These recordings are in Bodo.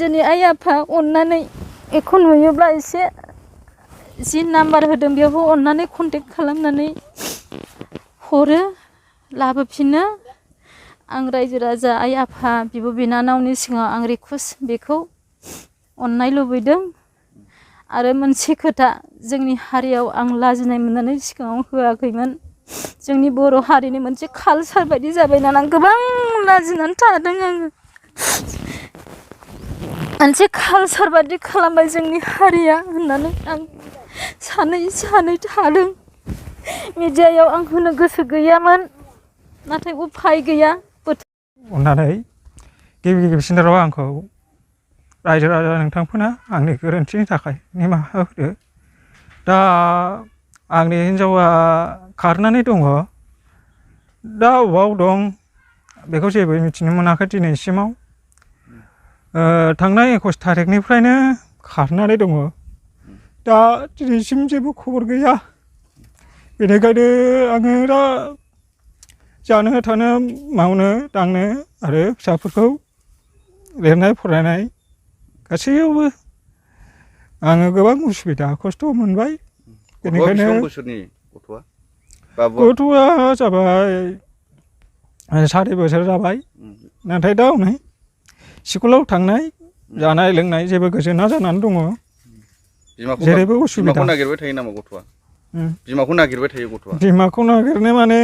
जोंनि आइ आफा अननानै एखौ नुयोब्ला एसे जि नाम्बार होदों बेयाव अननानै कन्टेक्ट खालामनानै हरो लाबोफिनो आं रायजो राजा आइ आफा बिब' बिनानावनि सिगाङाव आं रिकुवेस्ट बेखौ अननाय लुबैदों आरो मोनसे खोथा जोंनि हारियाव आं लाजिनाय मोननानै सिगाङाव होआखैमोन जोंनि बर' हारिनि मोनसे कालचार बायदि जाबाय नालाय आं गोबां लाजिनानै थादों आङो मोनसे कालचार बायदि खालामबाय जोंनि हारिया होननानै आं सानै थादों मिडियायाव आं होनो गोसो गैयामोन नाथाय उफाय गैया अननानै गिबि राव आंखौ रायजो राजा नोंथांमोना आंनि गोरोन्थिनि थाखाय निमाहा होदो दा आंनि हिन्जावा खारनानै दङ दा अबाव दं बेखौ जेबो मिथिनो मोनाखै दिनैसिमाव थांनाय 21 थारिखनिफ्रायनो खारनानै दङ दा दिनैसिम जेबो खबर गैया बेनिखायनो आङो दा जानो थानो मावनो दांनो आरो फिसाफोरखौ लिरनाय फरायनाय गासैयावबो आङो गोबां उसुबिदा खस्थ' मोनबाय बेनिखायनो गथ'आ जाबाय 4 बोसोर जाबाय नाथाय दा हनै स्कुलाव थांनाय जानाय लोंनाय जेबो गोजोना जानानै दङ जेरैबो उसुबिदा बिमाखौ नागिरबाय थायो नामा गथ'आ बिमाखौ नागिरबाय थायो गथ'आ बिमाखौ नागिरनो माने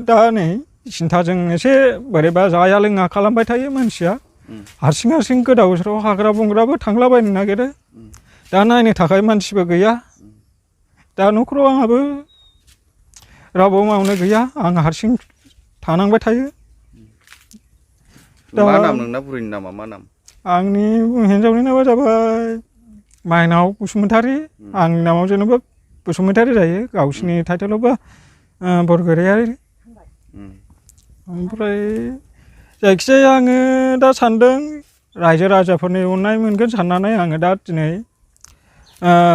दा नै सिन्थाजों एसे बोरैबा जाया लोङा खालामबाय थायो मानसिया हारसिं गोदाव सोराव हाग्रा बंग्राबो थांलाबायनो नागिरो दा नायनो थाखाय मानसिबो गैया दा न'खराव आंहाबो रावबो मावनो गैया आं हारसिं थानांबाय थायो मा नाम नोंना बुरैनि नामा मा नाम आंनि हिन्जावनि नामा जाबाय माइनाव बसुमतारी आंनि नामाव जेनेबा बसुमतारी जायो गावसिनि टाइटेलावबो बरगयारी ओमफ्राय जायखिजाया आङो दा सानदों रायजो राजाफोरनि अननाय मोनगोन साननानै आङो दा दिनै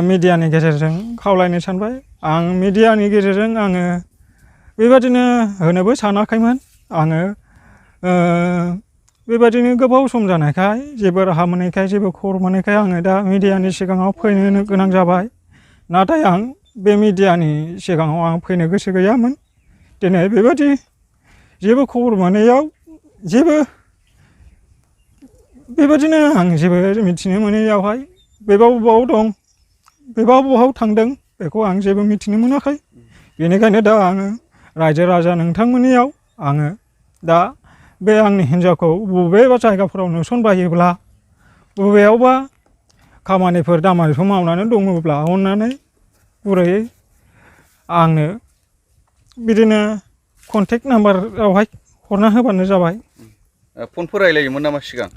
मिडियानि गेजेरजों खावलायनो सानबाय आं मिडियानि गेजेरजों आङो बेबादिनो होनोबो सानाखैमोन आङो बेबादिनो गोबाव सम जानायखाय जेबो राहा मोनैखाय जेबो खबर मोनैखाय आङो दा मिडियानि सिगाङाव फैनो गोनां जाबाय नाथाय आं बे मिडियानि सिगाङाव आं फैनो गोसो गैयामोन दिनै बेबादि जेबो खबर मोनैयाव जेबो बेबादिनो आं जेबो मिथिनो मोनैयावहाय बेबा बबाव दं बेबा बबाव थांदों बेखौ आं जेबो मिथिनो मोनाखै बेनिखायनो दा आङो रायजो राजा नोंथांमोननियाव आङो दा बे आंनि हिन्जावखौ बबेबा जायगाफोराव नुसनबायोब्ला बबेयावबा खामानिफोर दामानिफोर मावनानै दङब्ला अननानै गुरैयै आंनो बिदिनो कन्टेक्ट नाम्बारावहाय हरना होबानो जाबाय फनफोर रायलायोमोन नामा सिगां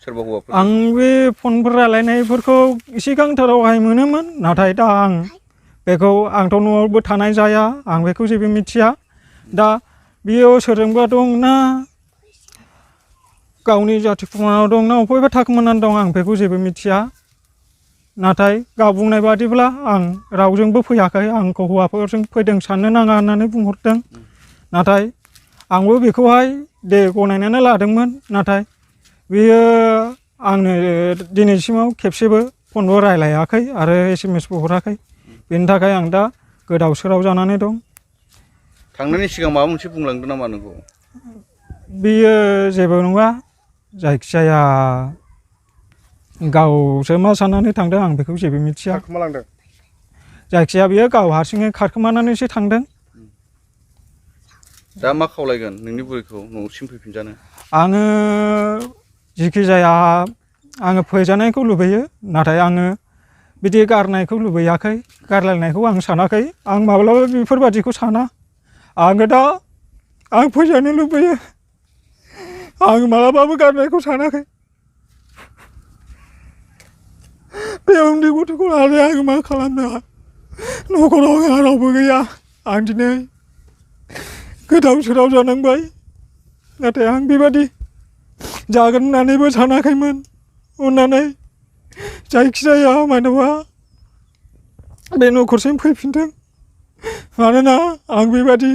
सोरबा हौवाफोर आं बे फनफोर रायलायनायफोरखौ सिगांथारावहाय मोनोमोन नाथाय दा आं बेखौ आंथ' न'आवबो थानाय जाया आं बेखौ जेबो मिथिया दा बियो सोरजोंबा दं ना गावनि जाथि खुरमानाव दं ना अबेबा थाखोमानानै दं आं बेखौ जेबो मिथिया नाथाय गाव बुंनाय बादिब्ला आं रावजोंबो फैयाखै आंखौ हौवाफोरजों फैदों साननो नाङा होननानै बुंहरदों नाथाय आंबो बेखौहाय दे गनायनानै लादोंमोन नाथाय बियो आंनो दिनैसिमाव खेबसेबो फनबो रायलायाखै आरो SMS बो हराखै बेनि थाखाय आं दा गोदाव सोराव जानानै दं थांनायनि सिगां माबा मोनसे बुंलांदों नामा नोंखौ बियो जेबो नङा जायखिजाया गावसो मा साननानै थांदों आं बेखौ जेबो मिथिया जायखिजाया बियो गाव हारसिङै खारखोमानानैसो थांदों दा मा खावलायगोन नोंनि बुरैखौ न'सिम फैफिनजानो आङो जिखि जाया आङो फैजानायखौ लुबैयो नाथाय आङो बिदि गारनायखौ लुबैयाखै गारलायनायखौ आं सानाखै आं माब्लाबा बेफोरबादिखौ साना आङो दा आं फैजानो लुबैयो आं मालाबाबो गारनायखौ सानाखै बे उन्दै गथ'खौ लानानै आं मा खालामनो न'खराव आंहा रावबो गैया आं दिनै गोदाव सोराव जानांबाय नाथाय आं बेबादि जागोन होननानैबो सानाखैमोन अननानै जायखिजाया मानोबा बे न'खरसिम फैफिनदों मानोना आं बेबादि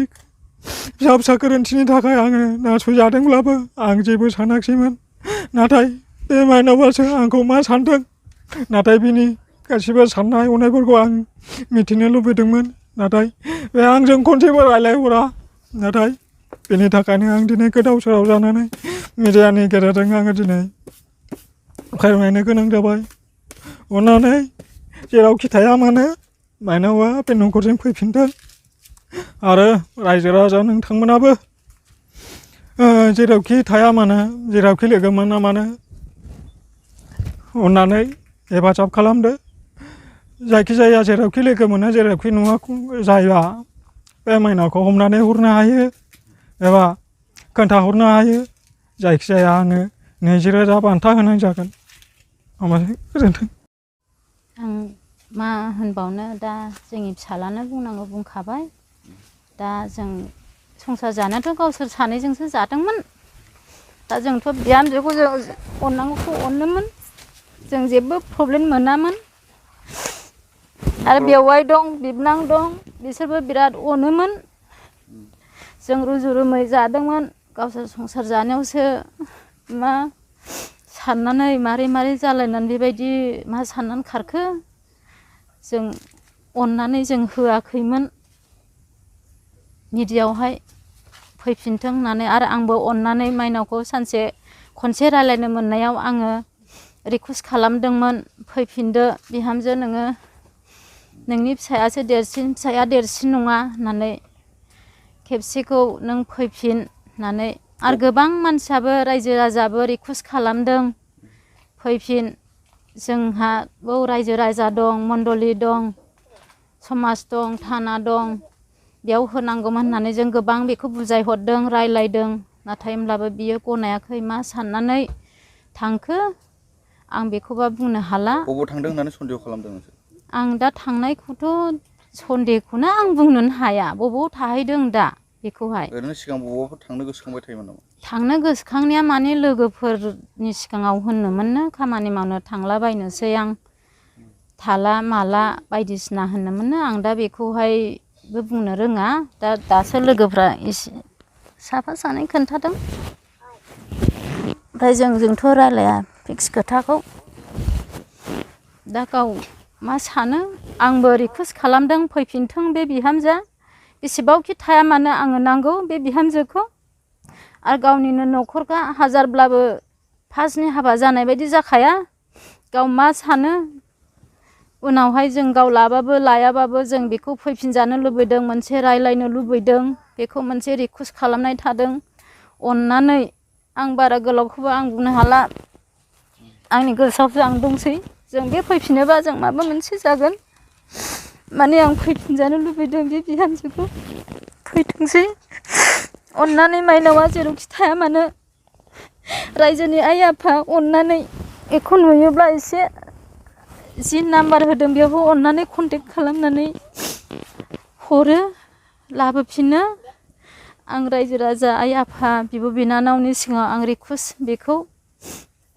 फिसा गोरोन्थिनि थाखाय आङो नासयजादोंब्लाबो आं जेबो सानाखैमोन नाथाय बे माइनावासो आंखौ मा सानदों नाथाय बिनि गासिबो साननाय हनायफोरखौ आं मिथिनो लुबैदोंमोन नाथाय बे आंजों खनसेबो रायलायहरा नाथाय बेनि थाखायनो आं दिनै गोदाव सोराव जानानै मिडियानि गेजेरजों आङो दिनै फोरमायनो गोनां जाबाय अननानै जेरावखि थाया मानो माइनावा बे न'खरजों फैफिनथों आरो रायजो राजा नोंथांमोनाबो जेरावखि थाया मानो जेरावखि लोगो मोना मानो अननानै हेफाजाब खालामदो जायखिजाया जेरावखि लोगो मोनो जेरावखि नुवा जाया बे माइनावखौ हमनानै हरनो हायो एबा खोन्थाहरनो हायो जायखिजाया आङो 20,000 बान्था होनाय जागोन हामबायसै गोजोन्थों। आं मा होनबावनो दा जोंनि फिसालानो बुंनांगौ बुंखाबाय दा जों संसार जानायाथ' गावसोर सानैजोंसो जादोंमोन दा जोंथ' बिहामजोखौ जों अननांगौखौ अनोमोन जों जेबो प्रब्लेम मोनामोन आरो बेवाइ दं बिबोनां दं बिसोरबो बिराद अनोमोन जों रुजु रुमै जादोंमोन गावसोर संसार जानायावसो मा साननानै मारै जालायनानै बेबायदि मा साननानै खारखो जों अननानै जों होआखैमोन मिडियायावहाय फैफिनथों होननानै आरो आंबो अननानै माइनावखौ सानसे खनसे रायलायनो मोननायाव आङो रिकुवेस्ट खालामदोंमोन फैफिनदो बिहामजो नोङो नोंनि फिसायासो देरसिन फिसाया देरसिन नङा होननानै खेबसेखौ नों फैफिन होननानै आरो गोबां मानसियाबो रायजो राजाबो रिकुवेस्ट खालामदों फैफिन जोंहा बाव रायजो राजा दं मण्डलि दं समाज दं थाना दं बेयाव होनांगौमोन होननानै जों गोबां बेखौ बुजायहरदों रायलायदों नाथाय होमब्लाबो बियो गनायाखै मा साननानै थांखो आं बेखौबा बुंनो हाला बबाव थांदों होननानै सन्देह खालामदों नोंसोर आं दा थांनायखौथ' सन्देहखौनो आं बुंनोनो हाया बबाव थाहैदों दा बेखौहाय ओरैनो सिगां बबावबाफोर थांनो गोसोखांबाय थायोमोन नामा थांनो गोसोखांनाया माने लोगोफोरनि सिगाङाव होनोमोननो खामानि मावनो थांलाबायनोसै आं थाला माला बायदिसिना होनोमोननो आं दा बेखौहायबो बुंनो रोङा दासो लोगोफ्रा एसे साफा सानै खोन्थादों ओमफ्राय जोंथ' रायलाया फिक्स खोथाखौ दा गाव मा सानो आंबो रिकुवेस्ट खालामदों फैफिनथों बे बिहामजोआ बेसेबांखि थाया मानो आङो नांगौ बे बिहामजोखौ आरो गावनिनो न'खरखा हाजारब्लाबो फार्स्टनि हाबा जानाय बायदि जाखाया गाव मा सानो उनावहाय जों गाव लाबाबो लायाबाबो जों बेखौ फैफिनजानो लुबैदों मोनसे रायलायनो लुबैदों बेखौ मोनसे रिकुवेस्ट खालामनाय थादों अननानै आं बारा गोलावखौबो आं बुंनो हाला आंनि गोसोआवसो आं दंसै जों बे फैफिनोबा जों माबा मोनसे जागोन माने आं फैफिनजानो लुबैदों बे बिहामजोखौ फैथोंसै अननानै माइनावा जेरावखि थाया मानो रायजोनि आइ आफा अननानै बेखौ नुयोब्ला एसे जि नाम्बार होदों बेयाव अननानै कन्टेक्ट खालामनानै हरो लाबोफिनो आं रायजो राजा आइ आफा बिब' बिनानावनि सिगाङाव आं रिकुवेस्ट बेखौ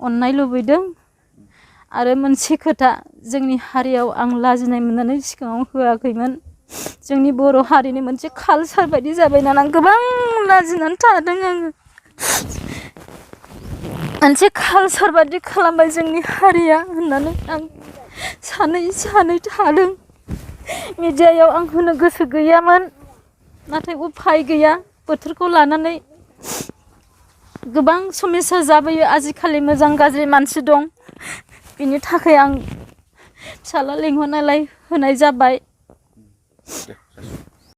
अननाय लुबैदों आरो मोनसे खोथा जोंनि हारियाव आं लाजिनाय मोननानै सिगाङाव होआखैमोन जोंनि बर' हारिनि मोनसे कालसार बायदि जाबाय नालाय आं गोबां लाजिनानै थादों आङो मोनसे कालसार बायदि खालामबाय जोंनि हारिया होननानै आं सानै थादों मिडियायाव आं होनो गोसो गैयामोन नाथाय उफाय गैया बोथोरखौ लानानै गोबां समस्या जाबोयो आजिखालि मोजां गाज्रि मानसि दं बिनि थाखाय आं फिसाला लिंहरनायलाय होनाय जाबाय।